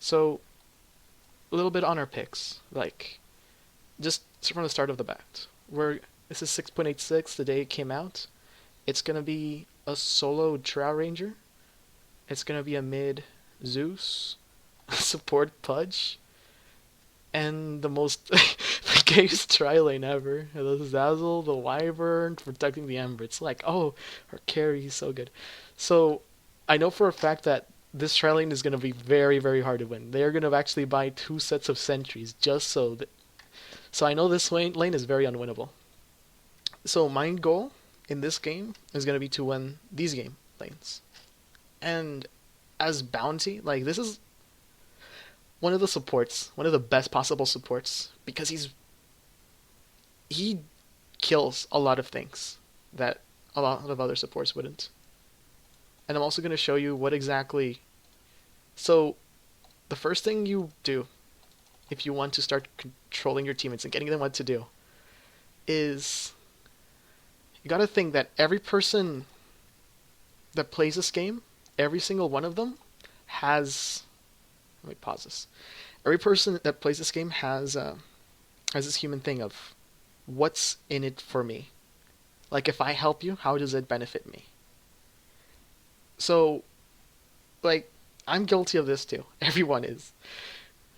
So a little bit on our picks, like just from the start of the bat. This is 6.86 the day it came out. It's gonna be a solo Drow Ranger. It's gonna be a mid Zeus, support Pudge, and the most the gayest tri lane ever. The Zazzle, the Wyvern, protecting the Ember. It's like, oh, her carry is so good. So I know for a fact that this tri lane is going to be very, very hard to win. They're going to actually buy two sets of sentries just so that. So I know this lane is very unwinnable. So my goal in this game is going to be to win these game lanes. And as bounty, like this is one of the supports, one of the best possible supports, because he kills a lot of things that a lot of other supports wouldn't. And I'm also going to show you what exactly. So, the first thing you do if you want to start controlling your teammates and getting them what to do is you got to think that every person that plays this game, every single one of them has. Let me pause this. Every person that plays this game has this human thing of what's in it for me. Like if I help you, how does it benefit me? So, like, I'm guilty of this too. Everyone is.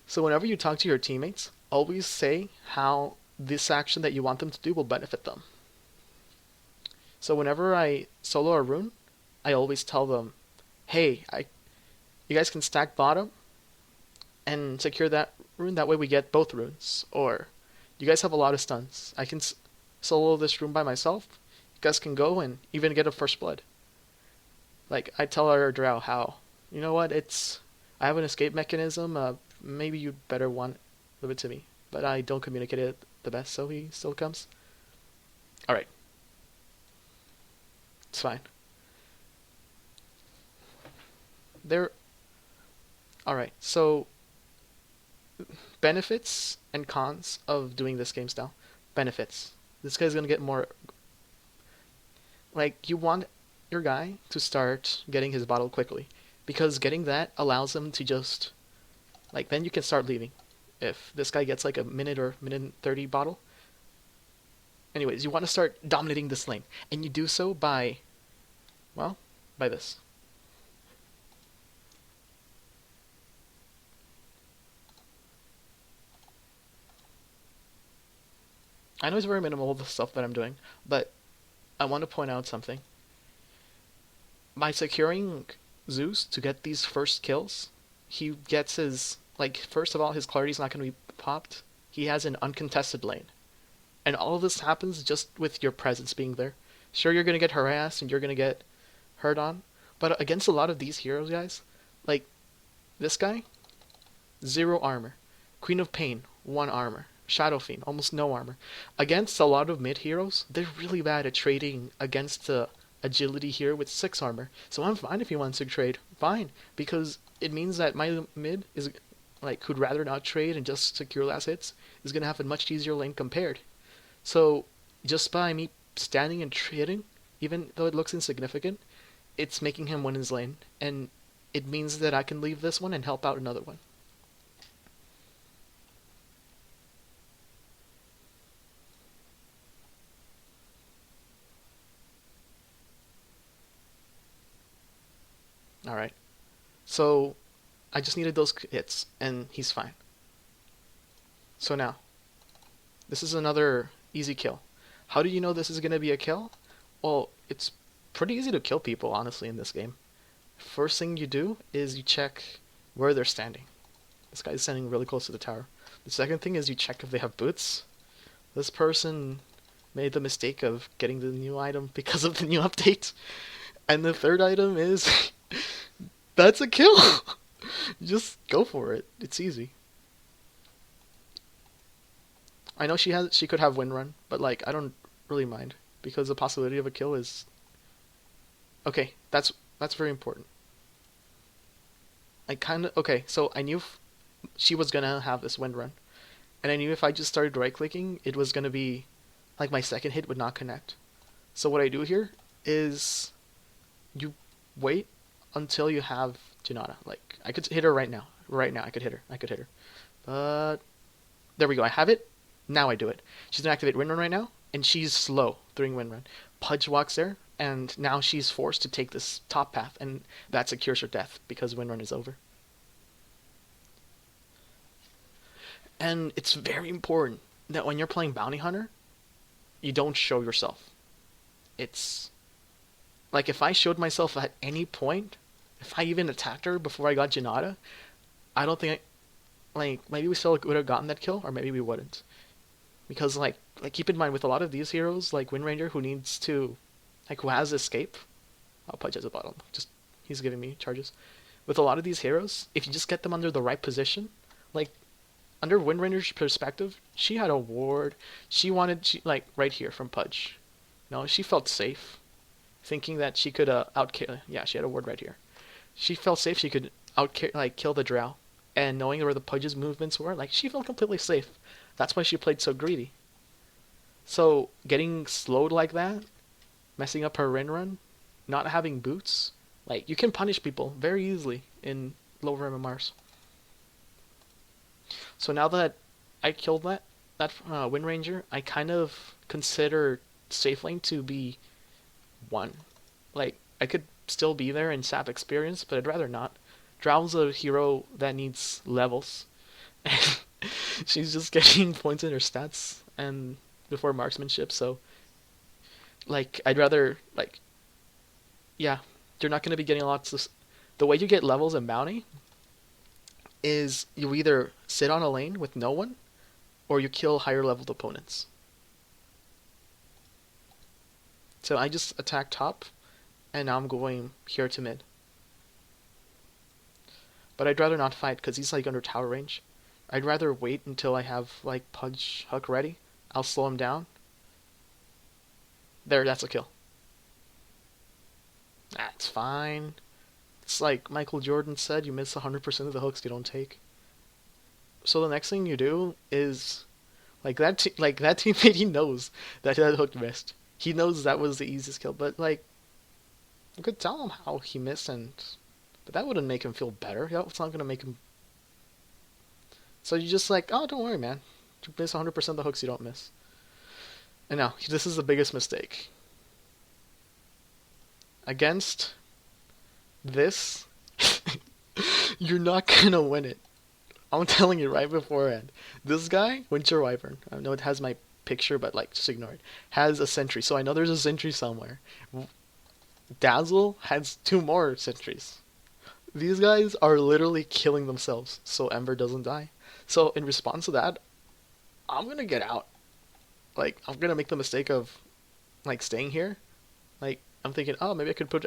So whenever you talk to your teammates, always say how this action that you want them to do will benefit them. So whenever I solo a rune, I always tell them, hey, you guys can stack bottom and secure that rune. That way we get both runes. Or you guys have a lot of stuns. I can solo this rune by myself. You guys can go and even get a first blood. Like I tell our drow how, you know what? I have an escape mechanism. Maybe you'd better want leave it to me, but I don't communicate it the best, so he still comes. All right, it's fine. There. All right. So benefits and cons of doing this game style. Benefits. This guy's gonna get more. Like you want your guy to start getting his bottle quickly, because getting that allows him to just like then you can start leaving. If this guy gets like a minute or minute and 30 bottle. Anyways, you want to start dominating this lane, and you do so by, well, by this. I know it's very minimal the stuff that I'm doing, but I want to point out something. By securing Zeus to get these first kills, he gets his like first of all his clarity's not going to be popped. He has an uncontested lane. And all of this happens just with your presence being there. Sure, you're going to get harassed and you're going to get hurt on, but against a lot of these heroes, guys, like this guy, 0 armor. Queen of Pain, 1 armor. Shadow Fiend, almost no armor. Against a lot of mid heroes, they're really bad at trading against the agility here with 6 armor. So I'm fine if he wants to trade, fine, because it means that my mid is like who'd rather not trade and just secure last hits is gonna have a much easier lane compared. So just by me standing and trading, even though it looks insignificant, it's making him win his lane, and it means that I can leave this one and help out another one. All right. So I just needed those hits, and he's fine. So now, this is another easy kill. How do you know this is going to be a kill? Well, it's pretty easy to kill people, honestly, in this game. First thing you do is you check where they're standing. This guy's standing really close to the tower. The second thing is you check if they have boots. This person made the mistake of getting the new item because of the new update. And the third item is that's a kill. Just go for it. It's easy. I know she could have win run, but like I don't really mind because the possibility of a kill is okay. That's very important. I kind of okay. So I knew she was gonna have this win run, and I knew if I just started right clicking, it was gonna be like my second hit would not connect. So what I do here is you wait until you have Janata. Like I could hit her right now. right now. I could hit her. I could hit her. But there we go. I have it. Now I do it. She's gonna activate Windrun right now, and she's slow during Windrun. Pudge walks there, and now she's forced to take this top path, and that secures her death because Windrun is over. And it's very important that when you're playing Bounty Hunter, you don't show yourself. It's like if I showed myself at any point, if I even attacked her before I got Janata, I don't think like maybe we still would have gotten that kill, or maybe we wouldn't. Because like keep in mind with a lot of these heroes, like Windranger, who needs to who has escape. I'll Pudge at the bottom. Just he's giving me charges. With a lot of these heroes, if you just get them under the right position, like under Windranger's perspective, she had a ward. Like right here from Pudge. No, she felt safe, thinking that she could outkill. Yeah, she had a ward right here. She felt safe. She could kill the Drow, and knowing where the Pudge's movements were, like she felt completely safe. That's why she played so greedy. So getting slowed like that, messing up her run, not having boots, like you can punish people very easily in lower MMRs. So now that I killed that Windranger, I kind of consider safe lane to be 1. Like I could still be there and sap experience, but I'd rather not. Drow's a hero that needs levels. She's just getting points in her stats and before marksmanship, so like I'd rather yeah, you're not going to be getting lots of. The way you get levels in bounty is you either sit on a lane with no one or you kill higher leveled opponents. So I just attack top and now I'm going here to mid. But I'd rather not fight because he's like under tower range. I'd rather wait until I have like Pudge Hook ready. I'll slow him down. There, that's a kill. That's fine. It's like Michael Jordan said, you miss 100% of the hooks you don't take. So the next thing you do is like that teammate, he knows that hook missed. He knows that was the easiest kill, but like you could tell him how he missed, but that wouldn't make him feel better. It's not gonna make him. So you just like, oh, don't worry, man. You miss 100% of the hooks you don't miss. And now, this is the biggest mistake. Against this, you're not gonna win it. I'm telling you right beforehand. This guy, Winter Wyvern, I know it has my picture, but like, just ignore it, has a sentry, so I know there's a sentry somewhere. Dazzle has 2 more sentries. These guys are literally killing themselves so Ember doesn't die. So in response to that, I'm gonna get out. Like, I'm gonna make the mistake of like staying here. Like, I'm thinking, oh, maybe I could put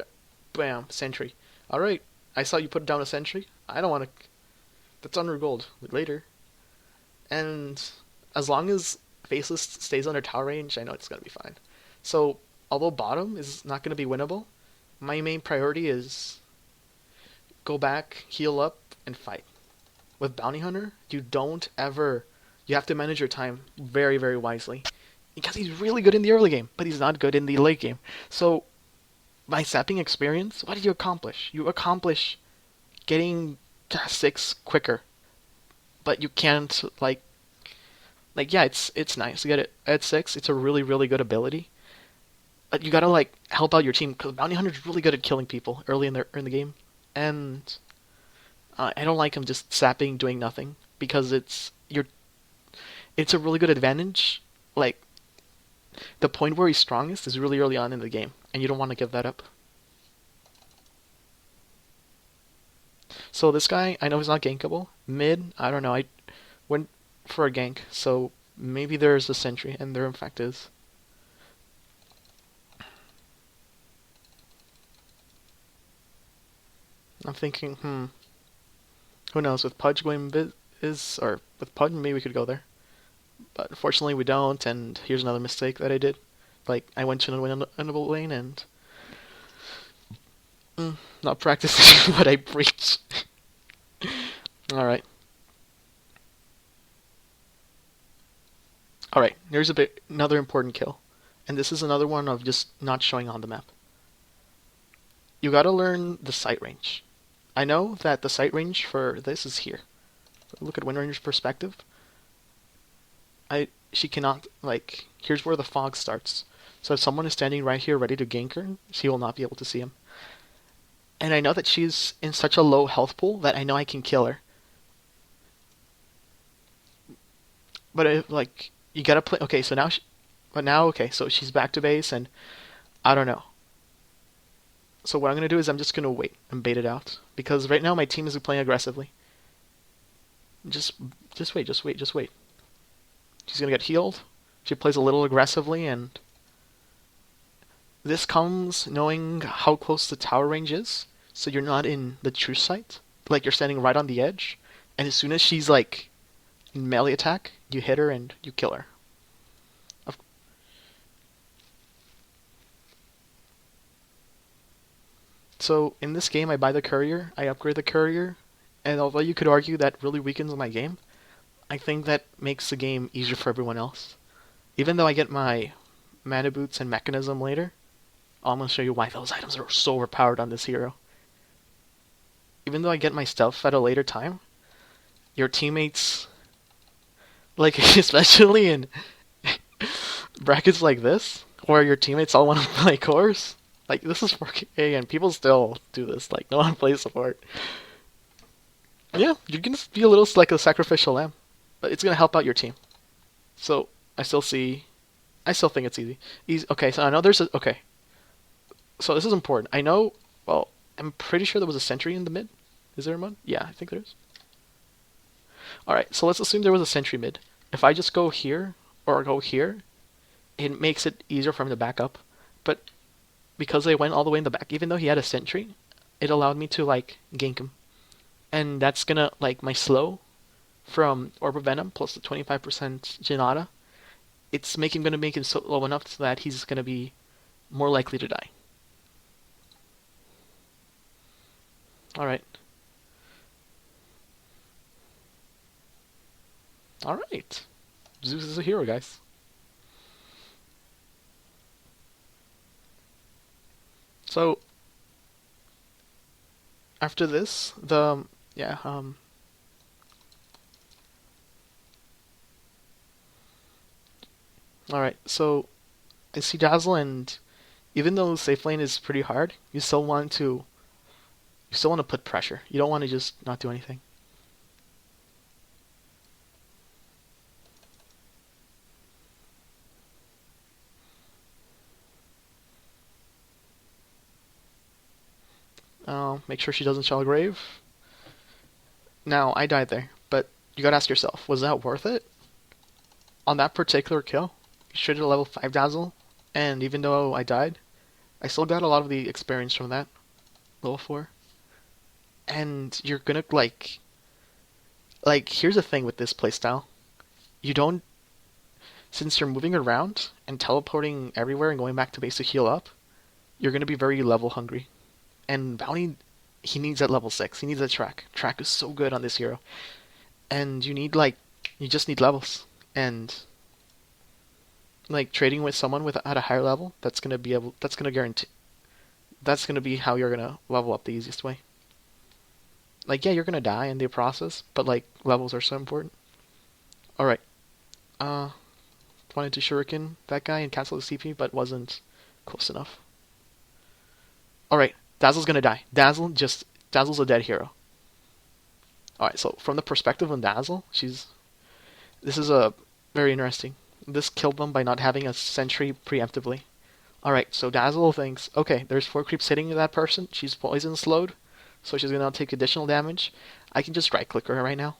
bam, sentry. Alright, I saw you put down a sentry. I don't wanna. That's under gold later. And as long as Faceless stays under tower range, I know it's gonna be fine. So although bottom is not gonna be winnable, my main priority is go back, heal up, and fight. With Bounty Hunter, you have to manage your time very, very wisely. Because he's really good in the early game, but he's not good in the late game. So, by sapping experience, what did you accomplish? You accomplish getting to 6 quicker. But you can't, yeah, it's nice to get it at 6. It's a really, really good ability. But you gotta, help out your team, because Bounty Hunter's really good at killing people early in the game. And I don't like him just sapping, doing nothing, because it's a really good advantage. Like, the point where he's strongest is really early on in the game, and you don't want to give that up. So this guy, I know he's not gankable. Mid, I don't know, I went for a gank, so maybe there's a sentry, and there in fact is. I'm thinking, who knows, with Pudge going or with Pudge, maybe we could go there. But unfortunately we don't, and here's another mistake that I did. Like, I went to an winnable lane and not practicing what I preach. Alright. Alright, here's another important kill. And this is another one of just not showing on the map. You gotta learn the sight range. I know that the sight range for this is here. Look at Wind Ranger's perspective. She cannot, like, here's where the fog starts. So if someone is standing right here ready to gank her, she will not be able to see him. And I know that she's in such a low health pool that I know I can kill her. But if, like, you gotta play. Okay, so now, okay, so she's back to base, and I don't know. So what I'm gonna do is I'm just gonna wait and bait it out because right now my team is playing aggressively. Just wait, just wait. She's gonna get healed. She plays a little aggressively, and this comes knowing how close the tower range is, so you're not in the true sight. Like you're standing right on the edge, and as soon as she's like in melee attack, you hit her and you kill her. So in this game, I buy the courier, I upgrade the courier, and although you could argue that really weakens my game, I think that makes the game easier for everyone else. Even though I get my mana boots and mechanism later, I'm going to show you why those items are so overpowered on this hero. Even though I get my stuff at a later time, your teammates, like especially in brackets like this, where your teammates all want to play cores, like this is 4K and people still do this, like no one plays support. Yeah, you can just be a little like a sacrificial lamb, but it's going to help out your team. So I still think it's easy. Okay, so I know there's a, okay. So this is important. I know, well, I'm pretty sure there was a sentry in the mid. Is there one? Yeah, I think there is. Alright, so let's assume there was a sentry mid. If I just go here, or go here, it makes it easier for him to back up. But because they went all the way in the back, even though he had a sentry, it allowed me to, like, gank him. And that's gonna, like, my slow from Orb of Venom plus the 25% Janata, it's gonna make it so low enough so that he's gonna be more likely to die. Alright. Alright. Zeus is a hero, guys. So, after this, alright, so I see Dazzle, and even though safe lane is pretty hard, you still want to put pressure. You don't want to just not do anything. Make sure she doesn't shell grave. Now, I died there, but you gotta ask yourself, was that worth it? On that particular kill, you should have level 5 Dazzle, and even though I died, I still got a lot of the experience from that. Level 4. And you're gonna, like, here's the thing with this playstyle. You don't, since you're moving around and teleporting everywhere and going back to base to heal up, you're gonna be very level hungry. And Bounty, he needs that level 6. He needs that track. Track is so good on this hero. And you need, like, you just need levels. And, like, trading with someone at a higher level, that's gonna be how you're gonna level up the easiest way. Like, yeah, you're gonna die in the process, but, like, levels are so important. Alright. Wanted to shuriken that guy and cancel the CP, but wasn't close enough. Alright. Dazzle's gonna die. Dazzle's a dead hero. Alright, so from the perspective of Dazzle, this is a very interesting. This killed them by not having a sentry preemptively. Alright, so Dazzle thinks, okay, there's 4 creeps hitting that person, she's poison slowed, so she's gonna take additional damage. I can just right click her right now.